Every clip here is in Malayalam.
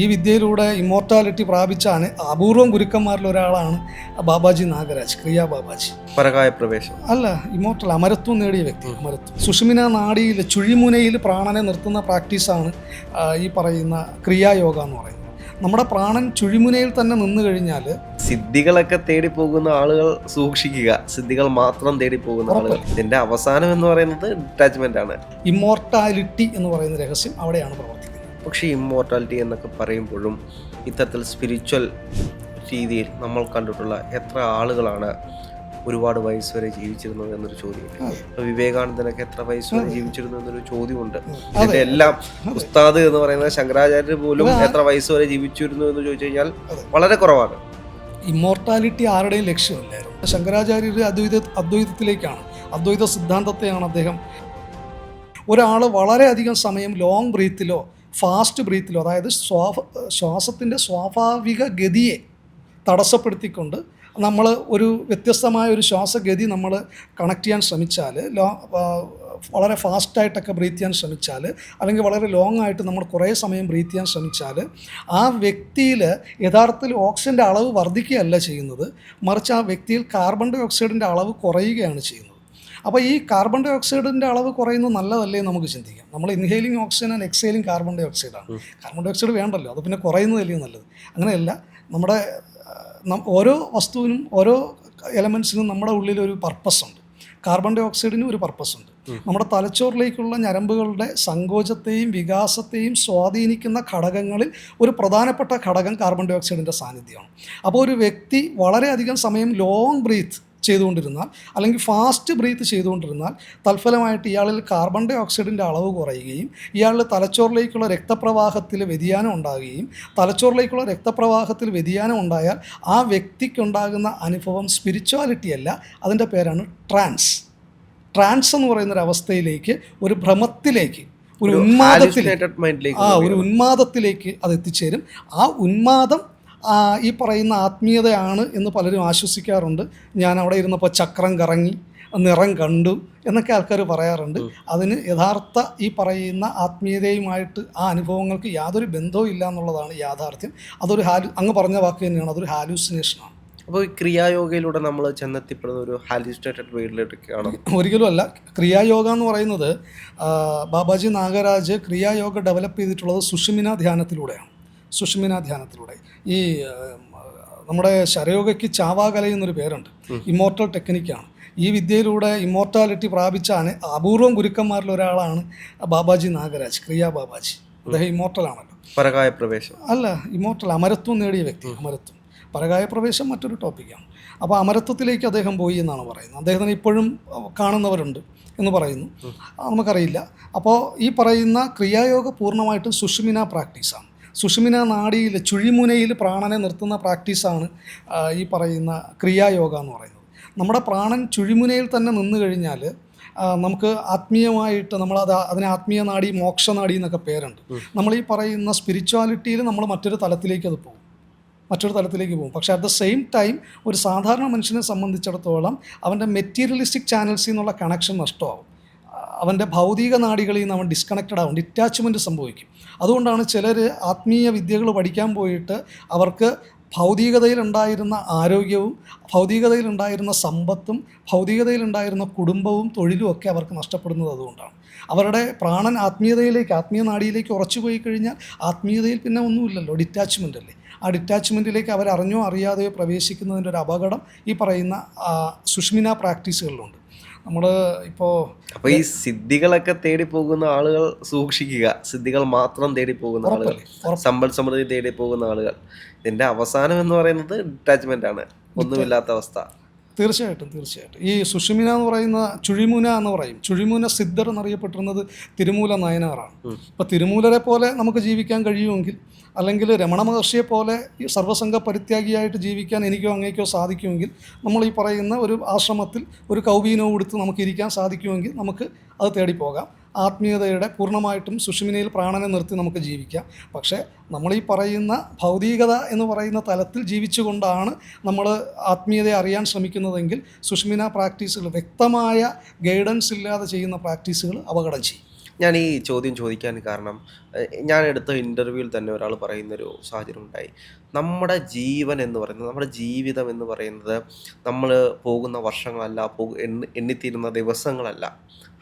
ഈ വിദ്യയിലൂടെ ഇമ്മോർട്ടാലിറ്റി പ്രാപിച്ച അപൂർവം ഗുരുക്കന്മാരിൽ ഒരാളാണ് ബാബാജി നാഗരാജ്, ക്രിയാ ബാബാജി. പരകായ പ്രവേശം അല്ല, ഇമ്മോർട്ടൽ, അമരത്വം നേടിയ വ്യക്തി. അമരത്വം സുഷുമ്നാ നാഡിയിൽ ചുഴിമുനയിൽ പ്രാണനെ നിർത്തുന്ന പ്രാക്ടീസാണ് ഈ പറയുന്ന ക്രിയായോഗ എന്ന് പറയുന്നത്. നമ്മുടെ പ്രാണൻ ചുഴിമുനയിൽ തന്നെ നിന്ന് കഴിഞ്ഞാൽ സിദ്ധികളൊക്കെ തേടി പോകുന്ന ആളുകൾ സൂക്ഷിക്കുക. സിദ്ധികൾ മാത്രം തേടി പോകുന്ന ആളുകൾ, ഇതിന്റെ അവസാനം എന്ന് പറയുന്നത് ഡിറ്റാച്ച്മെന്റ് ആണ്. ഇമ്മോർട്ടാലിറ്റി എന്ന് പറയുന്ന രഹസ്യം അവിടെയാണ് പ്രവർത്തിക്കുന്നത്. പക്ഷേ ഇമ്മോർട്ടാലിറ്റി എന്നൊക്കെ പറയുമ്പോഴും ഇത്തരത്തിൽ സ്പിരിച്വൽ രീതിയിൽ നമ്മൾ കണ്ടിട്ടുള്ള എത്ര ആളുകളാണ് ഒരുപാട് വയസ്സ് വരെ ജീവിച്ചിരുന്നത് എന്നൊരു ചോദ്യം. വിവേകാനന്ദനൊക്കെ എത്ര വയസ്സ് വരെ ജീവിച്ചിരുന്നു എന്നൊരു ചോദ്യമുണ്ട്. ഇതിന്റെ എല്ലാം ഉസ്താദ് എന്ന് പറയുന്നത് ശങ്കരാചാര്യർ പോലും എത്ര വയസ്സ് വരെ ജീവിച്ചിരുന്നു എന്ന് ചോദിച്ചു കഴിഞ്ഞാൽ വളരെ കുറവാണ്. ഇമ്മോർട്ടാലിറ്റി ആരുടെയും ലക്ഷ്യമല്ലായിരുന്നു. ശങ്കരാചാര്യർ അദ്വൈതത്തിലേക്കാണ്, അദ്വൈത സിദ്ധാന്തത്തെയാണ് അദ്ദേഹം. ഒരാൾ വളരെയധികം സമയം ലോങ് ബ്രീത്തിലോ ഫാസ്റ്റ് ബ്രീത്തിലോ, അതായത് ശ്വാസത്തിൻ്റെ സ്വാഭാവിക ഗതിയെ തടസ്സപ്പെടുത്തിക്കൊണ്ട് നമ്മൾ ഒരു വ്യത്യസ്തമായ ഒരു ശ്വാസഗതി നമ്മൾ കണക്ട് ചെയ്യാൻ ശ്രമിച്ചാൽ, വളരെ ഫാസ്റ്റായിട്ടൊക്കെ ബ്രീത്ത് ചെയ്യാൻ ശ്രമിച്ചാൽ, അല്ലെങ്കിൽ വളരെ ലോങ് ആയിട്ട് നമ്മൾ കുറേ സമയം ബ്രീത്ത് ചെയ്യാൻ ശ്രമിച്ചാൽ, ആ വ്യക്തിയിൽ യഥാർത്ഥത്തിൽ ഓക്സിജൻ്റെ അളവ് വർദ്ധിക്കുകയല്ല ചെയ്യുന്നത്, മറിച്ച് ആ വ്യക്തിയിൽ കാർബൺ ഡൈ ഓക്സൈഡിൻ്റെ അളവ് കുറയുകയാണ് ചെയ്യുന്നത്. അപ്പോൾ ഈ കാർബൺ ഡൈ ഓക്സൈഡിൻ്റെ അളവ് കുറയുന്നത് നല്ലതല്ലേ നമുക്ക് ചിന്തിക്കാം. നമ്മൾ inhaling oxygen and exhaling carbon ഡൈ ഓക്സൈഡാണ്. കാർബൺ ഡൈ ഓക്സൈഡ് വേണ്ടല്ലോ, അത് പിന്നെ കുറയുന്നതല്ലേ നല്ലത്. അങ്ങനെയല്ല, നമ്മുടെ ഓരോ വസ്തുവിനും ഓരോ എലമെൻസിനും നമ്മുടെ ഉള്ളിലൊരു പർപ്പസുണ്ട്. കാർബൺ ഡൈ ഓക്സൈഡിനും ഒരു പർപ്പസുണ്ട്. നമ്മുടെ തലച്ചോറിലേക്കുള്ള ഞരമ്പുകളുടെ സങ്കോചത്തെയും വികാസത്തെയും സ്വാധീനിക്കുന്ന ഘടകങ്ങളിൽ ഒരു പ്രധാനപ്പെട്ട ഘടകം കാർബൺ ഡൈ ഓക്സൈഡിൻ്റെ സാന്നിധ്യമാണ്. അപ്പോൾ ഒരു വ്യക്തി വളരെയധികം സമയം ലോങ് ബ്രീത്ത് ചെയ്തുകൊണ്ടിരുന്നാൽ, അല്ലെങ്കിൽ ഫാസ്റ്റ് ബ്രീത്ത് ചെയ്തുകൊണ്ടിരുന്നാൽ, തൽഫലമായിട്ട് ഇയാളിൽ കാർബൺ ഡൈ ഓക്സൈഡിൻ്റെ അളവ് കുറയുകയും ഇയാളിൽ തലച്ചോറിലേക്കുള്ള രക്തപ്രവാഹത്തിൽ വ്യതിയാനം ഉണ്ടാകുകയും, തലച്ചോറിലേക്കുള്ള രക്തപ്രവാഹത്തിൽ വ്യതിയാനം ഉണ്ടായാൽ ആ വ്യക്തിക്കുണ്ടാകുന്ന അനുഭവം സ്പിരിച്വാലിറ്റി അല്ല, അതിൻ്റെ പേരാണ് ട്രാൻസ്. ട്രാൻസ് എന്ന് പറയുന്നൊരവസ്ഥയിലേക്ക്, ഒരു ഭ്രമത്തിലേക്ക്, ഒരു ഉന്മാദത്തിലേക്ക് അത് എത്തിച്ചേരും. ആ ഉന്മാദം ഈ പറയുന്ന ആത്മീയതയാണ് എന്ന് പലരും ആശ്വസിക്കാറുണ്ട്. ഞാൻ അവിടെ ഇരുന്നപ്പോൾ ചക്രം കറങ്ങി, നിറം കണ്ടു എന്നൊക്കെ ആൾക്കാർ പറയാറുണ്ട്. അതിന് യഥാർത്ഥ ഈ പറയുന്ന ആത്മീയതയുമായിട്ട് ആ അനുഭവങ്ങൾക്ക് യാതൊരു ബന്ധവും ഇല്ല എന്നുള്ളതാണ് യാഥാർത്ഥ്യം. അതൊരു അങ്ങ് പറഞ്ഞ വാക്ക് തന്നെയാണ്, അതൊരു ഹാലൂസിനേഷനാണ്. അപ്പോൾ ക്രിയായോഗയിലൂടെ നമ്മൾ ചെന്നെത്തിപ്പെടുന്ന ഒരു ഹാലിസ്റ്റേറ്റഡ് വേൾഡിലേക്കാണ്? ഒരിക്കലും അല്ല. ക്രിയായോഗ എന്ന് പറയുന്നത് ബാബാജി നാഗരാജ് ക്രിയായോഗ ഡെവലപ്പ് ചെയ്തിട്ടുള്ളത് സുഷുമ്നാ ധ്യാനത്തിലൂടെയാണ്. സുഷുമ്നാ ധ്യാനത്തിലൂടെ ഈ നമ്മുടെ ശരയോഗയ്ക്ക് ചാവാകല എന്നൊരു പേരുണ്ട്. ഇമ്മോർട്ടൽ ടെക്നിക്കാണ്. ഈ വിദ്യയിലൂടെ ഇമ്മോർട്ടാലിറ്റി പ്രാപിച്ച അപൂർവം ഗുരുക്കന്മാരിൽ ഒരാളാണ് ബാബാജി നാഗരാജ്, ക്രിയാ ബാബാജി. അദ്ദേഹം ഇമ്മോർട്ടലാണല്ലോ. പരകായ പ്രവേശം അല്ല, ഇമ്മോർട്ടൽ, അമരത്വം നേടിയ വ്യക്തി. അമരത്വം, പരകായ പ്രവേശം മറ്റൊരു ടോപ്പിക്കാണ്. അപ്പോൾ അമരത്വത്തിലേക്ക് അദ്ദേഹം പോയി എന്നാണ് പറയുന്നത്. അദ്ദേഹത്തിന് ഇപ്പോഴും കാണുന്നവരുണ്ട് എന്ന് പറയുന്നു, നമുക്കറിയില്ല. അപ്പോൾ ഈ പറയുന്ന ക്രിയായോഗ പൂർണ്ണമായിട്ടും സുഷുമ്നാ പ്രാക്ടീസാണ്. സുഷുമ്നാ നാഡിയിൽ ചുഴിമുനയിൽ പ്രാണനെ നിർത്തുന്ന പ്രാക്ടീസാണ് ഈ പറയുന്ന ക്രിയായോഗ എന്ന് പറയുന്നത്. നമ്മുടെ പ്രാണൻ ചുഴിമുനയിൽ തന്നെ നിന്ന് കഴിഞ്ഞാൽ നമുക്ക് ആത്മീയമായിട്ട് അതിനെ ആത്മീയ നാഡി, മോക്ഷനാഡി എന്നൊക്കെ പേരുണ്ട്. നമ്മൾ ഈ പറയുന്ന സ്പിരിച്വാലിറ്റിയിൽ നമ്മൾ മറ്റൊരു തലത്തിലേക്ക് പോകും. പക്ഷേ അറ്റ് ദ സെയിം ടൈം ഒരു സാധാരണ മനുഷ്യനെ സംബന്ധിച്ചിടത്തോളം അവൻ്റെ മെറ്റീരിയലിസ്റ്റിക് ചാനൽസിൽ നിന്നുള്ള കണക്ഷൻ നഷ്ടമാവും. അവൻ്റെ ഭൗതിക നാഡികളിൽ നിന്ന് അവൻ ഡിസ്കണക്റ്റഡ് ആവും, ഡിറ്റാച്ച്മെൻറ്റ് സംഭവിക്കും. അതുകൊണ്ടാണ് ചിലർ ആത്മീയ വിദ്യകൾ പഠിക്കാൻ പോയിട്ട് അവർക്ക് ഭൗതികതയിലുണ്ടായിരുന്ന ആരോഗ്യവും ഭൗതികതയിലുണ്ടായിരുന്ന സമ്പത്തും ഭൗതികതയിലുണ്ടായിരുന്ന കുടുംബവും തൊഴിലും ഒക്കെ അവർക്ക് നഷ്ടപ്പെടുന്നത് അതുകൊണ്ടാണ്. അവരുടെ പ്രാണൻ ആത്മീയ നാഡിയിലേക്ക് ഉറച്ചു പോയി കഴിഞ്ഞാൽ ആത്മീയതയിൽ പിന്നെ ഒന്നുമില്ലല്ലോ, ഡിറ്റാച്ച്മെൻ്റ് അല്ലേ. ആ ഡിറ്റാച്ച്മെൻറ്റിലേക്ക് അവരറിഞ്ഞോ അറിയാതെയോ പ്രവേശിക്കുന്നതിൻ്റെ ഒരു അപകടം ഈ പറയുന്ന സുഷുമ്നാ പ്രാക്ടീസുകളിലുണ്ട്. നമ്മൾ അപ്പോൾ ഈ സിദ്ധികളൊക്കെ തേടി പോകുന്ന ആളുകൾ സൂക്ഷിക്കുക. സിദ്ധികൾ മാത്രം തേടി പോകുന്ന ആളുകൾ, സമ്പൽ സമൃദ്ധി തേടി പോകുന്ന ആളുകൾ, ഇതിന്റെ അവസാനം എന്ന് പറയുന്നത് ഡിറ്റാച്ച്മെന്റ് ആണ്, ഒന്നുമില്ലാത്ത അവസ്ഥ. തീർച്ചയായിട്ടും. ഈ സുഷുമ്ന എന്ന് പറയുന്ന ചുഴിമുന എന്ന് പറയും. ചുഴിമുന സിദ്ധർ എന്നറിയപ്പെട്ടിരുന്നത് തിരുമൂല നായനാറാണ്. ഇപ്പോൾ തിരുമൂലരെ പോലെ നമുക്ക് ജീവിക്കാൻ കഴിയുമെങ്കിൽ, അല്ലെങ്കിൽ രമണ മഹർഷിയെ പോലെ ഈ സർവ്വസംഘ പരിത്യാഗിയായിട്ട് ജീവിക്കാൻ എനിക്കോ അങ്ങേക്കോ സാധിക്കുമെങ്കിൽ, നമ്മൾ ഈ പറയുന്ന ഒരു ആശ്രമത്തിൽ ഒരു കൗബീനോ കൊടുത്ത് നമുക്കിരിക്കാൻ സാധിക്കുമെങ്കിൽ നമുക്ക് അത് തേടിപ്പോകാം. ആത്മീയതയുടെ പൂർണ്ണമായിട്ടും സുഷുമ്നയിൽ പ്രാണനെ നിർത്തി നമുക്ക് ജീവിക്കാം. പക്ഷേ നമ്മൾ ഈ പറയുന്ന ഭൗതികത എന്ന് പറയുന്ന തലത്തിൽ ജീവിച്ചുകൊണ്ടാണ് നമ്മൾ ആത്മീയതയെ അറിയാൻ ശ്രമിക്കുന്നതെങ്കിൽ സുഷുമ്നാ പ്രാക്ടീസുകൾ, വ്യക്തമായ ഗൈഡൻസ് ഇല്ലാതെ ചെയ്യുന്ന പ്രാക്ടീസുകൾ അപകടം ചെയ്യും. ഞാൻ ഈ ചോദ്യം ചോദിക്കാൻ കാരണം ഞാൻ എടുത്ത ഇൻ്റർവ്യൂവിൽ തന്നെ ഒരാൾ പറയുന്നൊരു സാഹചര്യം ഉണ്ടായി. നമ്മുടെ ജീവൻ എന്ന് പറയുന്നത്, നമ്മുടെ ജീവിതം എന്ന് പറയുന്നത് നമ്മൾ പോകുന്ന വർഷങ്ങളല്ല, എണ്ണിത്തീരുന്ന ദിവസങ്ങളല്ല.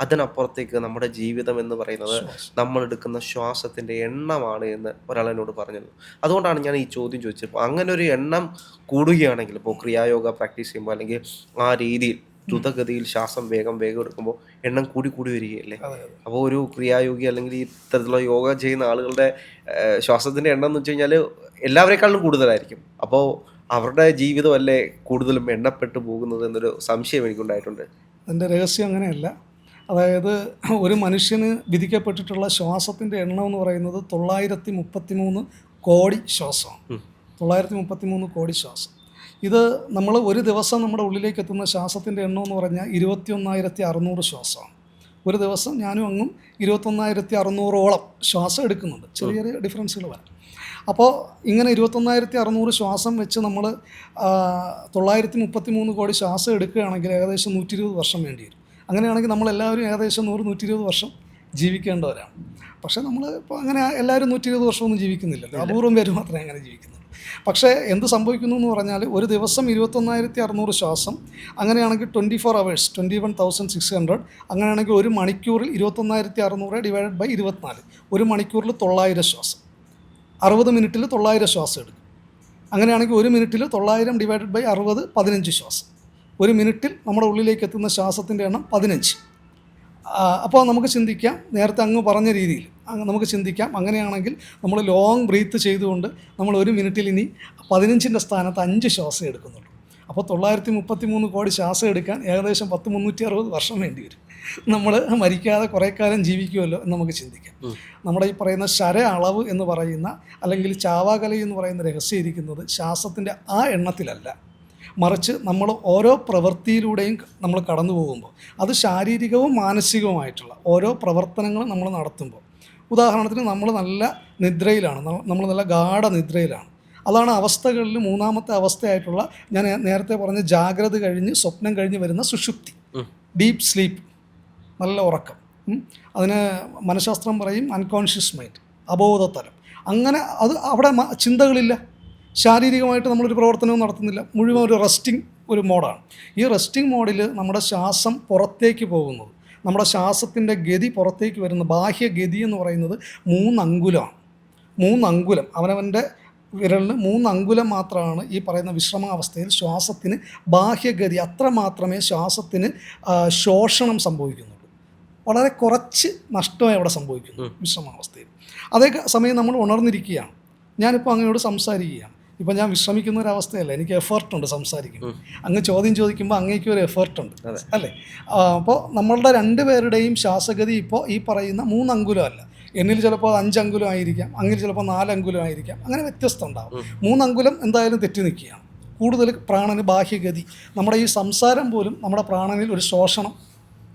അതിനപ്പുറത്തേക്ക് നമ്മുടെ ജീവിതം എന്ന് പറയുന്നത് നമ്മളെടുക്കുന്ന ശ്വാസത്തിൻ്റെ എണ്ണമാണ് എന്ന് ഒരാൾ എന്നോട് പറഞ്ഞിരുന്നു. അതുകൊണ്ടാണ് ഞാൻ ഈ ചോദ്യം ചോദിച്ചത്. അപ്പോൾ അങ്ങനെ ഒരു എണ്ണം കൂടുകയാണെങ്കിൽ, ഇപ്പോൾ ക്രിയായോഗ പ്രാക്ടീസ് ചെയ്യുമ്പോൾ അല്ലെങ്കിൽ ആ രീതിയിൽ ദ്രുതഗതിയിൽ ശ്വാസം വേഗം എടുക്കുമ്പോൾ എണ്ണം കൂടി വരികയല്ലേ? അപ്പോൾ ഒരു ക്രിയായോഗി അല്ലെങ്കിൽ ഈ ഇത്തരത്തിലുള്ള യോഗ ചെയ്യുന്ന ആളുകളുടെ ശ്വാസത്തിൻ്റെ എണ്ണം എന്ന് വെച്ച് കഴിഞ്ഞാൽ എല്ലാവരെക്കാളും കൂടുതലായിരിക്കും. അപ്പോൾ അവരുടെ ജീവിതമല്ലേ കൂടുതലും എണ്ണപ്പെട്ടു പോകുന്നത് എന്നൊരു സംശയം എനിക്കുണ്ടായിട്ടുണ്ട്. അതിൻ്റെ രഹസ്യം അങ്ങനെയല്ല. അതായത് ഒരു മനുഷ്യന് വിധിക്കപ്പെട്ടിട്ടുള്ള ശ്വാസത്തിൻ്റെ എണ്ണം എന്ന് പറയുന്നത് 933 കോടി ശ്വാസമാണ്. 933 കോടി ശ്വാസം. ഇത് നമ്മൾ ഒരു ദിവസം നമ്മുടെ ഉള്ളിലേക്ക് എത്തുന്ന ശ്വാസത്തിൻ്റെ എണ്ണം എന്ന് പറഞ്ഞാൽ 21,600 ശ്വാസമാണ്. ഒരു ദിവസം ഞാനും അങ്ങും 21,600ഓളം ശ്വാസം എടുക്കുന്നുണ്ട്. ചെറിയ ചെറിയ ഡിഫറൻസുകൾ വരാം. അപ്പോൾ ഇങ്ങനെ 21,600 ശ്വാസം വെച്ച് നമ്മൾ 933 കോടി ശ്വാസം എടുക്കുകയാണെങ്കിൽ ഏകദേശം 120 വർഷം വേണ്ടി വരും. അങ്ങനെയാണെങ്കിൽ നമ്മളെല്ലാവരും ഏകദേശം 100-120 വർഷം ജീവിക്കേണ്ടവരാണ്. പക്ഷേ നമ്മൾ ഇപ്പോൾ അങ്ങനെ എല്ലാവരും 120 വർഷമൊന്നും ജീവിക്കുന്നില്ലല്ലോ. അപൂർവം പേര് മാത്രമേ അങ്ങനെ ജീവിക്കുന്നുള്ളൂ. പക്ഷേ എന്ത് സംഭവിക്കുന്നു എന്ന് പറഞ്ഞാൽ ഒരു ദിവസം 21,600 ശ്വാസം, അങ്ങനെയാണെങ്കിൽ 24 hours 21,600, അങ്ങനെയാണെങ്കിൽ ഒരു മണിക്കൂറിൽ 21,600 ഡിവൈഡഡ് ബൈ 24, ഒരു മണിക്കൂറിൽ 900 ശ്വാസം, 60 മിനിറ്റിൽ 900 ശ്വാസം എടുക്കും. അങ്ങനെയാണെങ്കിൽ ഒരു മിനിറ്റിൽ 900 ഡിവൈഡഡ് ബൈ 60 15 ശ്വാസം. ഒരു മിനിറ്റിൽ നമ്മുടെ ഉള്ളിലേക്ക് എത്തുന്ന ശ്വാസത്തിൻ്റെ എണ്ണം 15. അപ്പോൾ നമുക്ക് ചിന്തിക്കാം, നേരത്തെ അങ്ങ് പറഞ്ഞ രീതിയിൽ നമുക്ക് ചിന്തിക്കാം, അങ്ങനെയാണെങ്കിൽ നമ്മൾ ലോങ് ബ്രീത്ത് ചെയ്തുകൊണ്ട് നമ്മൾ ഒരു മിനിറ്റിൽ ഇനി 15ൻ്റെ സ്ഥാനത്ത് 5 ശ്വാസം എടുക്കുന്നുള്ളൂ. അപ്പോൾ 933 കോടി ശ്വാസം എടുക്കാൻ ഏകദേശം 360 വർഷം വേണ്ടി വരും. നമ്മൾ മരിക്കാതെ കുറേ കാലം ജീവിക്കുമല്ലോ എന്ന് നമുക്ക് ചിന്തിക്കാം. നമ്മുടെ ഈ പറയുന്ന ശര അളവ് എന്ന് പറയുന്ന അല്ലെങ്കിൽ ചാവാകല എന്ന് പറയുന്ന രഹസ്യം ഇരിക്കുന്നത് ശ്വാസത്തിൻ്റെ ആ എണ്ണത്തിലല്ല, മറിച്ച് നമ്മൾ ഓരോ പ്രവൃത്തിയിലൂടെയും നമ്മൾ കടന്നു പോകുമ്പോൾ, അത് ശാരീരികവും മാനസികവുമായിട്ടുള്ള ഓരോ പ്രവർത്തനങ്ങളും നമ്മൾ നടത്തുമ്പോൾ, ഉദാഹരണത്തിന് നമ്മൾ നല്ല നിദ്രയിലാണ്, നമ്മൾ നല്ല ഗാഢ നിദ്രയിലാണ്. അതാണ് അവസ്ഥകളിൽ മൂന്നാമത്തെ അവസ്ഥയായിട്ടുള്ള ഞാൻ നേരത്തെ പറഞ്ഞ ജാഗ്രത കഴിഞ്ഞ് സ്വപ്നം കഴിഞ്ഞ് വരുന്ന സുഷുപ്തി, ഡീപ്പ് സ്ലീപ്പ്, നല്ല ഉറക്കം. അതിന് മനഃശാസ്ത്രം പറയും അൺകോൺഷ്യസ് മൈൻഡ്, അബോധതലം. അങ്ങനെ അത് അവിടെ ചിന്തകളില്ല, ശാരീരികമായിട്ട് നമ്മളൊരു പ്രവർത്തനവും നടത്തുന്നില്ല, മുഴുവൻ ഒരു റെസ്റ്റിംഗ് ഒരു മോഡാണ്. ഈ റെസ്റ്റിംഗ് മോഡിൽ നമ്മുടെ ശ്വാസം പുറത്തേക്ക് പോകുന്നത്, നമ്മുടെ ശ്വാസത്തിൻ്റെ ഗതി പുറത്തേക്ക് വരുന്ന ബാഹ്യഗതി എന്ന് പറയുന്നത് 3 അങ്കുലമാണ്. 3 അങ്കുലം, അവനവൻ്റെ വിരലിന് 3 അങ്കുലം മാത്രമാണ് ഈ പറയുന്ന വിശ്രമാവസ്ഥയിൽ ശ്വാസത്തിന് ബാഹ്യഗതി. അത്ര മാത്രമേ ശ്വാസത്തിന് ശോഷണം സംഭവിക്കുന്നുള്ളൂ. വളരെ കുറച്ച് നഷ്ടമേ അവിടെ സംഭവിക്കുന്നു വിശ്രമാവസ്ഥയിൽ. അതേ സമയം നമ്മൾ ഉണർന്നിരിക്കുകയാണ്. ഞാനിപ്പോൾ അങ്ങയോട് സംസാരിക്കുകയാണ്. ഇപ്പോൾ ഞാൻ വിശ്രമിക്കുന്ന ഒരു അവസ്ഥയല്ല, എനിക്ക് എഫേർട്ടുണ്ട് സംസാരിക്കുമ്പോൾ. അങ്ങ് ചോദ്യം ചോദിക്കുമ്പോൾ അങ്ങേക്ക് ഒരു എഫേർട്ടുണ്ട്, അല്ലേ? അപ്പോൾ നമ്മളുടെ രണ്ടുപേരുടെയും ശ്വാസഗതി ഇപ്പോൾ ഈ പറയുന്ന 3 അങ്കുലം അല്ല. എന്നിൽ ചിലപ്പോൾ 5 അങ്കുലം ആയിരിക്കാം, അങ്ങിൽ ചിലപ്പോൾ 4 അങ്കുലം ആയിരിക്കാം. അങ്ങനെ വ്യത്യസ്തം ഉണ്ടാകും. 3 അങ്കുലം എന്തായാലും തെറ്റി നിൽക്കുകയാണ്. കൂടുതൽ പ്രാണന് ബാഹ്യഗതി. നമ്മുടെ ഈ സംസാരം പോലും നമ്മുടെ പ്രാണനിൽ ഒരു ശോഷണം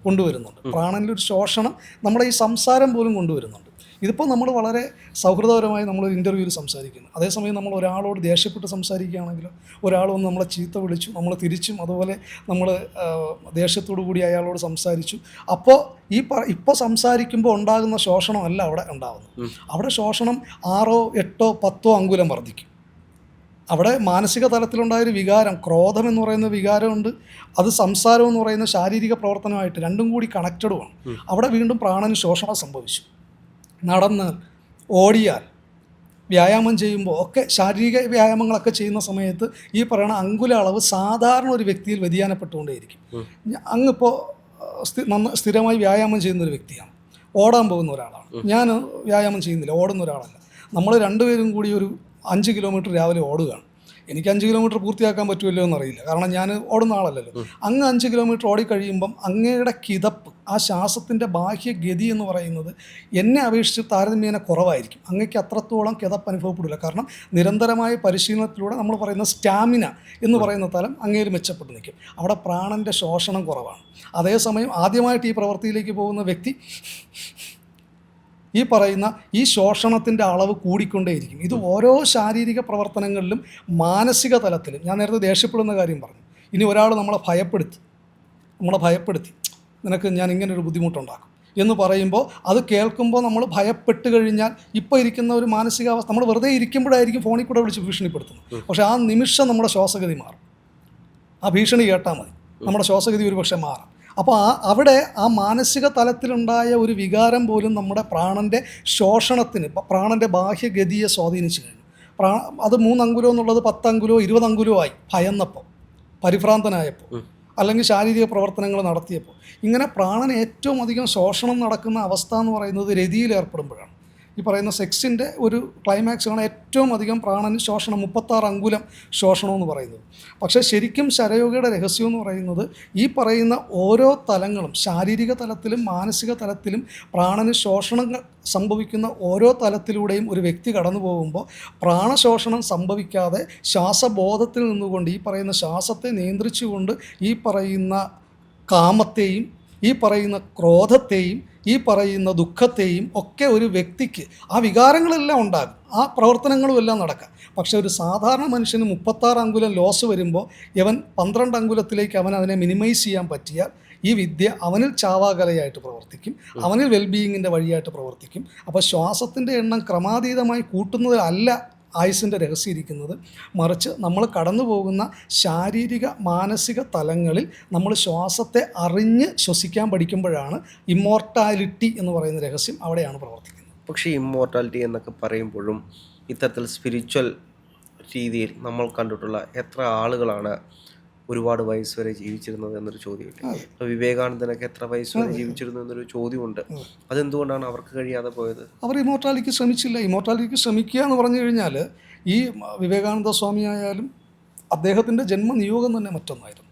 കൊണ്ടുവരുന്നുണ്ട്. പ്രാണനിൽ ഒരു ശോഷണം നമ്മുടെ ഈ സംസാരം പോലും കൊണ്ടുവരുന്നുണ്ട്. ഇതിപ്പോൾ നമ്മൾ വളരെ സൗഹൃദപരമായി നമ്മളൊരു ഇൻ്റർവ്യൂവിൽ സംസാരിക്കുന്നു. അതേസമയം നമ്മൾ ഒരാളോട് ദേഷ്യപ്പെട്ട് സംസാരിക്കുകയാണെങ്കിലോ, ഒരാൾ വന്ന് നമ്മളെ ചീത്ത വിളിച്ചു, നമ്മൾ തിരിച്ചും അതുപോലെ നമ്മൾ ദേഷ്യത്തോടു കൂടി അയാളോട് സംസാരിച്ചു. അപ്പോൾ ഇപ്പോൾ സംസാരിക്കുമ്പോൾ ഉണ്ടാകുന്ന ശോഷണമല്ല അവിടെ ഉണ്ടാകുന്നത്. അവിടെ ശോഷണം 6, 8, 10 അങ്കുലം വർദ്ധിക്കും. അവിടെ മാനസിക തലത്തിലുണ്ടായൊരു വികാരം, ക്രോധം എന്ന് പറയുന്ന വികാരമുണ്ട്. അത് സംസാരം എന്ന് പറയുന്ന ശാരീരിക പ്രവർത്തനമായിട്ട് രണ്ടും കൂടി കണക്റ്റഡുമാണ്. അവിടെ വീണ്ടും പ്രാണന് ശോഷണം സംഭവിച്ചു. നടന്നാൽ, ഓടിയാൽ, വ്യായാമം ചെയ്യുമ്പോൾ ഒക്കെ, ശാരീരിക വ്യായാമങ്ങളൊക്കെ ചെയ്യുന്ന സമയത്ത് ഈ പറയുന്ന അങ്കുല അളവ് സാധാരണ ഒരു വ്യക്തിയിൽ വ്യതിയാനപ്പെട്ടുകൊണ്ടേയിരിക്കും. അങ്ങിപ്പോൾ സ്ഥിരമായി വ്യായാമം ചെയ്യുന്നൊരു വ്യക്തിയാണ്, ഓടാൻ പോകുന്ന ഒരാളാണ്. ഞാൻ വ്യായാമം ചെയ്യുന്നില്ല, ഓടുന്ന ഒരാളല്ല. നമ്മൾ രണ്ടുപേരും കൂടി ഒരു 5 കിലോമീറ്റർ രാവിലെ ഓടുകയാണ്. എനിക്ക് 5 കിലോമീറ്റർ പൂർത്തിയാക്കാൻ പറ്റുമല്ലോ എന്നറിയില്ല, കാരണം ഞാൻ ഓടുന്ന ആളല്ലല്ലോ. അങ്ങ് 5 കിലോമീറ്റർ ഓടിക്കഴിയുമ്പം അങ്ങയുടെ കിതപ്പ്, ആ ശ്വാസത്തിൻ്റെ ബാഹ്യഗതി എന്ന് പറയുന്നത് എന്നെ അപേക്ഷിച്ച് താരതമ്യേന കുറവായിരിക്കും. അങ്ങയ്ക്ക് അത്രത്തോളം കിതപ്പ് അനുഭവപ്പെടില്ല. കാരണം നിരന്തരമായ പരിശീലനത്തിലൂടെ നമ്മൾ പറയുന്ന സ്റ്റാമിന എന്ന് പറയുന്ന തലം അങ്ങേര് മെച്ചപ്പെട്ട് നിൽക്കും. അവിടെ പ്രാണൻ്റെ ശോഷണം കുറവാണ്. അതേസമയം ആദ്യമായിട്ട് ഈ പ്രവൃത്തിയിലേക്ക് പോകുന്ന വ്യക്തി ഈ പറയുന്ന ഈ ശോഷണത്തിൻ്റെ അളവ് കൂടിക്കൊണ്ടേയിരിക്കും. ഇത് ഓരോ ശാരീരിക പ്രവർത്തനങ്ങളിലും മാനസിക തലത്തിലും. ഞാൻ നേരത്തെ ദേഷ്യപ്പെടുന്ന കാര്യം പറഞ്ഞു. ഇനി ഒരാൾ നമ്മളെ ഭയപ്പെടുത്തി, നിനക്ക് ഞാൻ ഇങ്ങനൊരു ബുദ്ധിമുട്ടുണ്ടാക്കും, എന്ന് പറയുമ്പോൾ അത് കേൾക്കുമ്പോൾ നമ്മൾ ഭയപ്പെട്ട് കഴിഞ്ഞാൽ ഇപ്പോൾ ഇരിക്കുന്ന ഒരു മാനസികാവസ്ഥ, നമ്മൾ വെറുതെ ഇരിക്കുമ്പോഴായിരിക്കും ഫോണിൽ കൂടെ വിളിച്ച് ഭീഷണിപ്പെടുത്തുന്നത്. പക്ഷേ ആ നിമിഷം നമ്മുടെ ശ്വാസഗതി മാറും. ആ ഭീഷണി കേട്ടാൽ മതി, നമ്മുടെ ശ്വാസഗതി ഒരു പക്ഷേ മാറും. അപ്പോൾ അവിടെ ആ മാനസിക തലത്തിലുണ്ടായ ഒരു വികാരം പോലും നമ്മുടെ പ്രാണൻ്റെ ശോഷണത്തിന്, പ്രാണൻ്റെ ബാഹ്യഗതിയെ സ്വാധീനിച്ചു കഴിഞ്ഞു. അത് 3 അങ്കുലം എന്നുള്ളത് 10 അങ്കുലോ 20 അങ്കുലോ ആയി, ഭയന്നപ്പോൾ, പരിഭ്രാന്തനായപ്പോൾ, അല്ലെങ്കിൽ ശാരീരിക പ്രവർത്തനങ്ങൾ നടത്തിയപ്പോൾ. ഇങ്ങനെ പ്രാണന് ഏറ്റവും അധികം ശോഷണം നടക്കുന്ന അവസ്ഥ എന്ന് പറയുന്നത് രതിയിൽ ഏർപ്പെടുമ്പോഴാണ്. ഈ പറയുന്ന സെക്സിൻ്റെ ഒരു ക്ലൈമാക്സാണ് ഏറ്റവും അധികം പ്രാണന് ശോഷണം, 36 അങ്കുലം ശോഷണം എന്ന് പറയുന്നത്. പക്ഷേ ശരിക്കും ശരയോഗയുടെ രഹസ്യം എന്ന് പറയുന്നത് ഈ പറയുന്ന ഓരോ തലങ്ങളും, ശാരീരിക തലത്തിലും മാനസിക തലത്തിലും പ്രാണന് ശോഷണം സംഭവിക്കുന്ന ഓരോ തലത്തിലൂടെയും ഒരു വ്യക്തി കടന്നു പോകുമ്പോൾ പ്രാണശോഷണം സംഭവിക്കാതെ ശ്വാസബോധത്തിൽ നിന്നുകൊണ്ട് ഈ പറയുന്ന ശ്വാസത്തെ നിയന്ത്രിച്ചുകൊണ്ട് ഈ പറയുന്ന കാമത്തെയും ഈ പറയുന്ന ക്രോധത്തെയും ഈ പറയുന്ന ദുഃഖത്തെയും ഒക്കെ ഒരു വ്യക്തിക്ക് ആ വികാരങ്ങളെല്ലാം ഉണ്ടാകും, ആ പ്രവർത്തനങ്ങളും എല്ലാം നടക്കാം. പക്ഷേ ഒരു സാധാരണ മനുഷ്യന് 36 അങ്കുലം ലോസ് വരുമ്പോൾ ഇവൻ 12 അങ്കുലത്തിലേക്ക് അവൻ അതിനെ മിനിമൈസ് ചെയ്യാൻ പറ്റിയാൽ ഈ വിദ്യ അവനിൽ ചാവാകലയായിട്ട് പ്രവർത്തിക്കും, അവനിൽ വെൽബീയിങ്ങിൻ്റെ വഴിയായിട്ട് പ്രവർത്തിക്കും. അപ്പോൾ ശ്വാസത്തിൻ്റെ എണ്ണം ക്രമാതീതമായി കൂട്ടുന്നതിലല്ല ആയുസിൻ്റെ രഹസ്യം ഇരിക്കുന്നത്, മറിച്ച് നമ്മൾ കടന്നു പോകുന്ന ശാരീരിക മാനസിക തലങ്ങളിൽ നമ്മൾ ശ്വാസത്തെ അറിഞ്ഞ് ശ്വസിക്കാൻ പഠിക്കുമ്പോഴാണ് ഇമ്മോർട്ടാലിറ്റി എന്ന് പറയുന്ന രഹസ്യം അവിടെയാണ് പ്രവർത്തിക്കുന്നത്. പക്ഷേ ഇമ്മോർട്ടാലിറ്റി എന്നൊക്കെ പറയുമ്പോഴും ഇത്തരത്തിൽ സ്പിരിച്വൽ രീതിയിൽ നമ്മൾ കണ്ടിട്ടുള്ള എത്ര ആളുകളാണ് ഒരുപാട് വയസ്സ് വരെ ജീവിച്ചിരുന്നത് എന്നൊരു ചോദ്യമില്ല. ഇപ്പോൾ വിവേകാനന്ദനൊക്കെ എത്ര വയസ്സ് വരെ ജീവിച്ചിരുന്നു എന്നൊരു ചോദ്യമുണ്ട്. അതെന്തുകൊണ്ടാണ് അവർക്ക് കഴിയാതെ പോയത്? അവർ ഇമ്മോർട്ടാലിറ്റിക്ക് ശ്രമിച്ചില്ല. ഇമ്മോർട്ടാലിറ്റിക്ക് ശ്രമിക്കുക എന്ന് പറഞ്ഞു കഴിഞ്ഞാൽ ഈ വിവേകാനന്ദ സ്വാമി ആയാലും അദ്ദേഹത്തിൻ്റെ ജന്മനിയോഗം തന്നെ മറ്റൊന്നായിരുന്നു.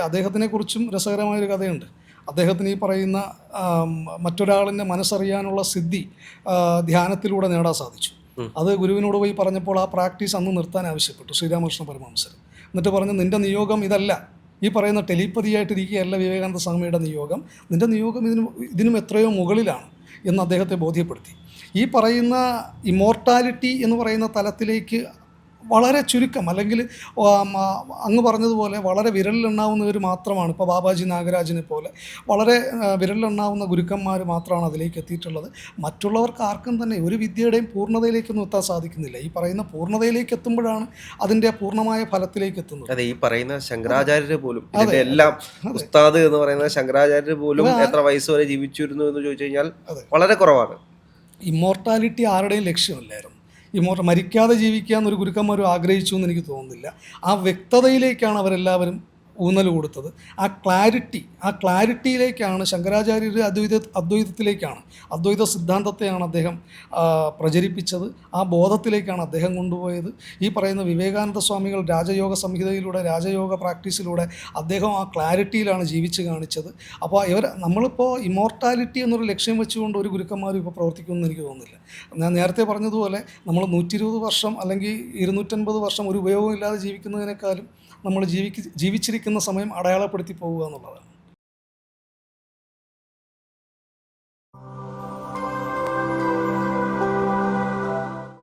അദ്ദേഹത്തിനെക്കുറിച്ചും രസകരമായൊരു കഥയുണ്ട്. അദ്ദേഹത്തിന് ഈ പറയുന്ന മറ്റൊരാളിൻ്റെ മനസ്സറിയാനുള്ള സിദ്ധി ധ്യാനത്തിലൂടെ നേടാൻ സാധിച്ചു. അത് ഗുരുവിനോട് പോയി പറഞ്ഞപ്പോൾ ആ പ്രാക്ടീസ് അന്ന് നിർത്താൻ ആവശ്യപ്പെട്ടു ശ്രീരാമകൃഷ്ണ പരമഹംസർ. എന്നിട്ട് പറഞ്ഞു, നിൻ്റെ നിയോഗം ഇതല്ല, ഈ പറയുന്ന ടെലിപ്പതിയായിട്ടിരിക്കുകയല്ല വിവേകാനന്ദ സ്വാമിയുടെ നിയോഗം, നിൻ്റെ നിയോഗം ഇതിനും എത്രയോ മുകളിലാണ് എന്ന് അദ്ദേഹത്തെ ബോധ്യപ്പെടുത്തി. ഈ പറയുന്ന ഇമ്മോർട്ടാലിറ്റി എന്ന് പറയുന്ന തലത്തിലേക്ക് വളരെ ചുരുക്കം, അല്ലെങ്കിൽ അങ്ങ് പറഞ്ഞതുപോലെ വളരെ വിരലിലെണ്ണാവുന്നവർ മാത്രമാണ്, ഇപ്പോൾ ബാബാജി നാഗരാജിനെ പോലെ വളരെ വിരലിലെണ്ണാവുന്ന ഗുരുക്കന്മാർ മാത്രമാണ് അതിലേക്ക് എത്തിയിട്ടുള്ളത്. മറ്റുള്ളവർക്ക് ആർക്കും തന്നെ ഒരു വിദ്യയുടെയും പൂർണ്ണതയിലേക്കൊന്നും എത്താൻ സാധിക്കുന്നില്ല. ഈ പറയുന്ന പൂർണ്ണതയിലേക്ക് എത്തുമ്പോഴാണ് അതിൻ്റെ പൂർണ്ണമായ ഫലത്തിലേക്ക് എത്തുന്നത്. അതെ, ഈ പറയുന്ന ശങ്കരാചാര്യര് പോലും, ഇതിന്റെ എല്ലാം ഉസ്താദ് എന്ന് പറയുന്ന ശങ്കരാചാര്യര് പോലും എത്ര വയസ്സ് വരെ ജീവിച്ചിരുന്നു എന്ന് ചോദിച്ചു കഴിഞ്ഞാൽ വളരെ കുറവാണ്. ഇമ്മോർട്ടാലിറ്റി ആരുടെയും ലക്ഷ്യമല്ലായിരുന്നു. മരിക്കാതെ ജീവിക്കുക എന്നൊരു ഗുരുക്കന്മാരും ആഗ്രഹിച്ചു എന്ന് എനിക്ക് തോന്നുന്നില്ല. ആ വ്യക്തതയിലേക്കാണ് അവരെല്ലാവരും ഊന്നൽ കൊടുത്തത്. ആ ക്ലാരിറ്റിയിലേക്കാണ് ശങ്കരാചാര്യർ അദ്വൈതത്തിലേക്കാണ്, അദ്വൈത സിദ്ധാന്തത്തെയാണ് അദ്ദേഹം പ്രചരിപ്പിച്ചത്. ആ ബോധത്തിലേക്കാണ് അദ്ദേഹം കൊണ്ടുപോയത്. ഈ പറയുന്ന വിവേകാനന്ദ സ്വാമികൾ രാജയോഗ സംഹിതയിലൂടെ, രാജയോഗ പ്രാക്ടീസിലൂടെ അദ്ദേഹം ആ ക്ലാരിറ്റിയിലാണ് ജീവിച്ച് കാണിച്ചത്. അപ്പോൾ നമ്മളിപ്പോൾ ഇമ്മോർട്ടാലിറ്റി എന്നൊരു ലക്ഷ്യം വെച്ചുകൊണ്ട് ഒരു ഗുരുക്കന്മാരും ഇപ്പോൾ പ്രവർത്തിക്കുമെന്ന് എനിക്ക് തോന്നുന്നില്ല. ഞാൻ നേരത്തെ പറഞ്ഞതുപോലെ നമ്മൾ 120 വർഷം അല്ലെങ്കിൽ 250 വർഷം ഒരു ഉപയോഗമില്ലാതെ ജീവിക്കുന്നതിനേക്കാളും നമ്മൾ ജീവിച്ചിരിക്കുന്ന സമയം അടയാളപ്പെടുത്തി പോകുക എന്നുള്ളതാണ്.